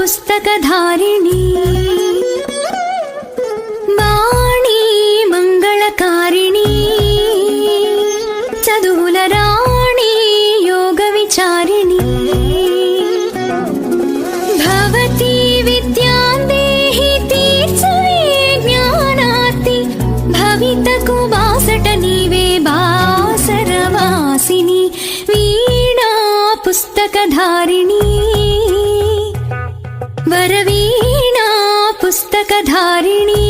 पुस्तकधारिणी वाणी मंगलकारिणी चदुल राणी योगविचारिणी भवती विद्यां देहि तीर्चवे ज्ञानार्ति भवितकु बासट नीवे बासरवासिनी वीणा पुस्तकधारिणी वरवीणा पुस्तकधारिणी